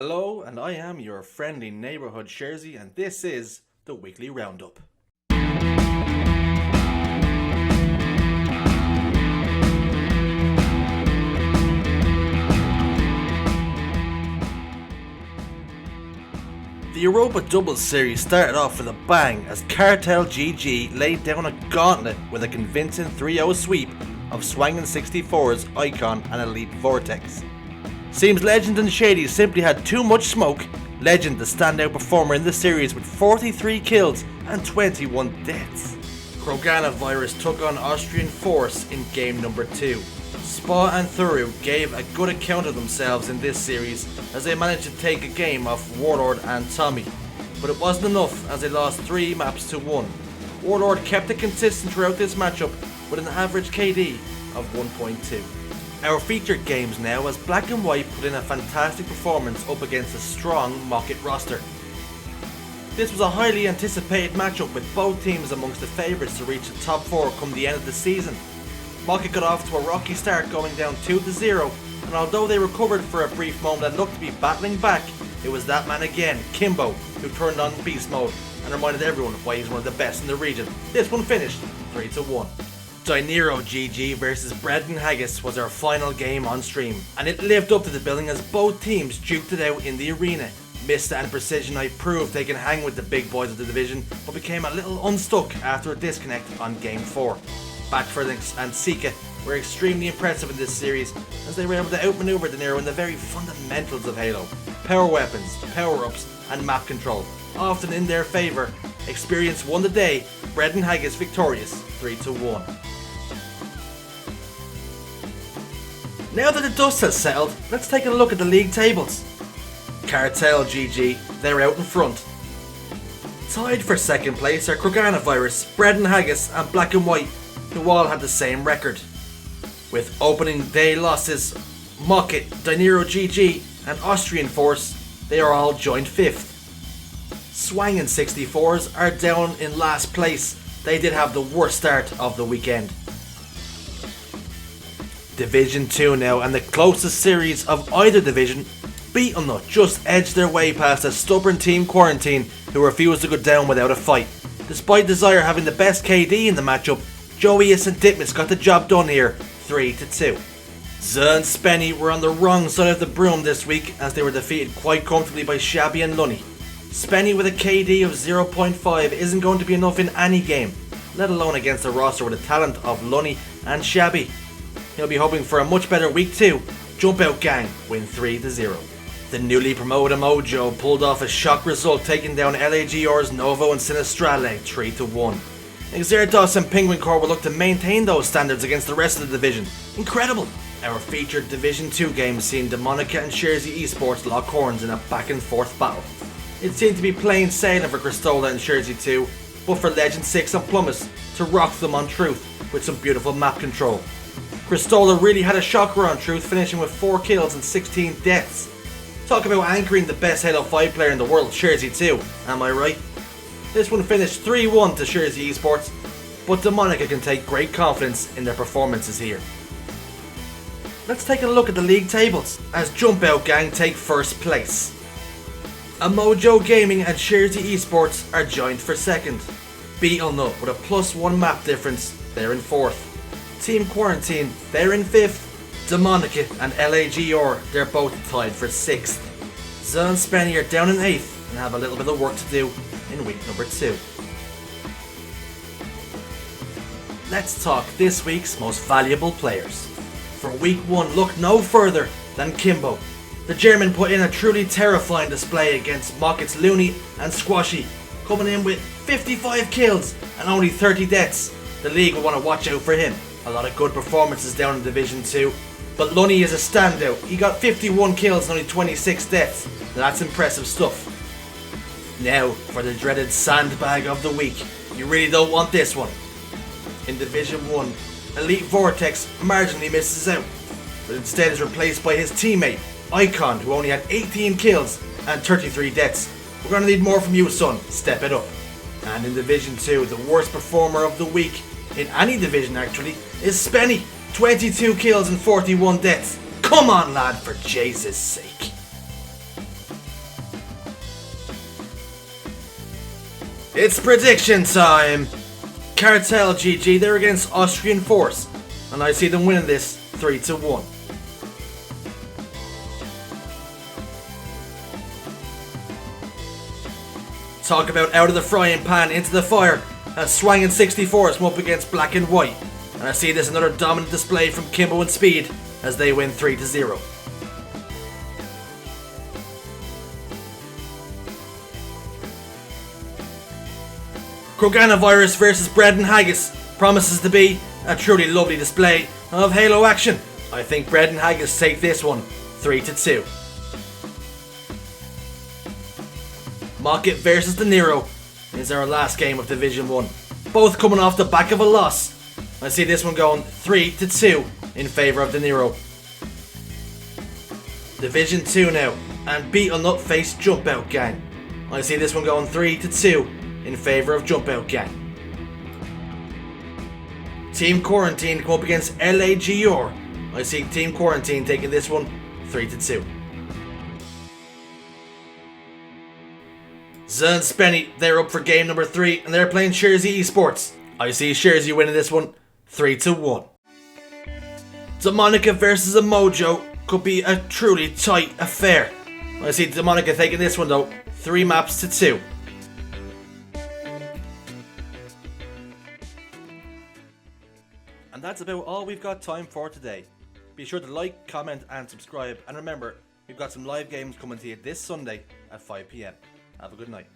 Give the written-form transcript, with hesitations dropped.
Hello, and I am your friendly neighbourhood Sherzy, and this is the Weekly Roundup. The Europa Doubles Series started off with a bang as Cartel GG laid down a gauntlet with a convincing 3-0 sweep of Swangin' 64's Icon and Elite Vortex. Seems Legend and Shady simply had too much smoke. Legend, the standout performer in the series with 43 kills and 21 deaths. Coronavirus took on Austrian Force in game number 2. Spa and Thuru gave a good account of themselves in this series as they managed to take a game off Warlord and Tommy. But it wasn't enough as they lost 3 maps to 1. Warlord kept it consistent throughout this matchup with an average KD of 1.2. Our featured games now as Black and White put in a fantastic performance up against a strong Mocket roster. This was a highly anticipated matchup with both teams amongst the favourites to reach the top 4 come the end of the season. Mocket got off to a rocky start going down 2-0, and although they recovered for a brief moment and looked to be battling back, it was that man again, Kimbo, who turned on beast mode and reminded everyone why he's one of the best in the region. This one finished 3-1. Dinero GG versus Bread and Haggis was our final game on stream, and it lived up to the billing as both teams duked it out in the arena. Mista and Precision Eye proved they can hang with the big boys of the division, but became a little unstuck after a disconnect on game 4. Backfurlinks and Sika were extremely impressive in this series as they were able to outmaneuver Dinero in the very fundamentals of Halo. Power weapons, power-ups and map control, often in their favour. Experience won the day, Bread and Haggis victorious 3-1. Now that the dust has settled, let's take a look at the league tables. Cartel GG, they're out in front. Tied for second place are Coronavirus, Bread and Haggis and Black and White, who all had the same record. With opening day losses, Mocket, Dinero GG and Austrian Force, they are all joint 5th. Swangin' 64s are down in last place. They did have the worst start of the weekend. Division 2 now, and the closest series of either division, Beetlenut just edged their way past a stubborn Team Quarantine who refused to go down without a fight. Despite Desire having the best KD in the matchup, Joeyus and Ditmus got the job done here, 3-2. Zuh and Spenny were on the wrong side of the broom this week as they were defeated quite comfortably by Shabby and Lunny. Spenny with a KD of 0.5 isn't going to be enough in any game, let alone against a roster with the talent of Lunny and Shabby. He'll be hoping for a much better week 2. Jump Out Gang win 3-0. The newly promoted Mojo pulled off a shock result, taking down LAGR's Novo and Sinistrale 3-1. Exertos and Penguin Corps will look to maintain those standards against the rest of the division. Incredible! Our featured Division 2 game seen Demonica and Sherzy Esports lock horns in a back and forth battle. It seemed to be plain sailing for Cristola and Sherzy 2, but for Legend 6 and Plumas to rock them on Truth with some beautiful map control. Cristola really had a shocker on Truth, finishing with 4 kills and 16 deaths. Talk about anchoring the best Halo 5 player in the world, Sherzy 2, am I right? This one finished 3-1 to Sherzy Esports, but Demonica can take great confidence in their performances here. Let's take a look at the league tables as Jump Out Gang take first place. A Mojo Gaming and Sherzy Esports are joined for second. Beetlenut with a +1 map difference, they're in 4th. Team Quarantine, they're in 5th. Demonica and LAGR, they're both tied for 6th. Zuh and Spenny are down in 8th and have a little bit of work to do in week number 2. Let's talk this week's most valuable players. For week 1, look no further than Kimbo. The German put in a truly terrifying display against Mocket's Looney and Squashy, coming in with 55 kills and only 30 deaths. The league will want to watch out for him. A lot of good performances down in Division 2, but Lunny is a standout. He got 51 kills and only 26 deaths. That's impressive stuff. Now for the dreaded Sandbag of the week. You really don't want this one. In Division 1, Elite Vortex marginally misses out, but instead is replaced by his teammate, Icon, who only had 18 kills and 33 deaths. We're going to need more from you, son. Step it up. And in Division 2, the worst performer of the week, in any division actually, is Spenny. 22 kills and 41 deaths. Come on, lad, for Jesus' sake. It's prediction time! Cartel GG, they're against Austrian Force, and I see them winning this 3-1. Talk about out of the frying pan into the fire as Swangin' 64s come up against Black and White, and I see this another dominant display from Kimbo and Speed as they win 3-0. Kroganovirus versus Bread and Haggis promises to be a truly lovely display of Halo action. I think Bread and Haggis take this one 3-2. Mocket versus De Niro is our last game of Division 1. Both coming off the back of a loss. I see this one going 3-2 in favour of De Niro. Division 2 now, and Beaten Up face Jump Out Gang. I see this one going 3-2 in favour of Jump Out Gang. Team Quarantine come up against LAGR. I see Team Quarantine taking this one 3-2. Zun Spenny, they're up for game number 3 and they're playing Sherzy Esports. I see Sherzy winning this one 3-1. Demonica versus a Mojo could be a truly tight affair. I see Demonica taking this one though 3-2. And that's about all we've got time for today. Be sure to like, comment and subscribe, and remember, we've got some live games coming to you this Sunday at 5 PM. Have a good night.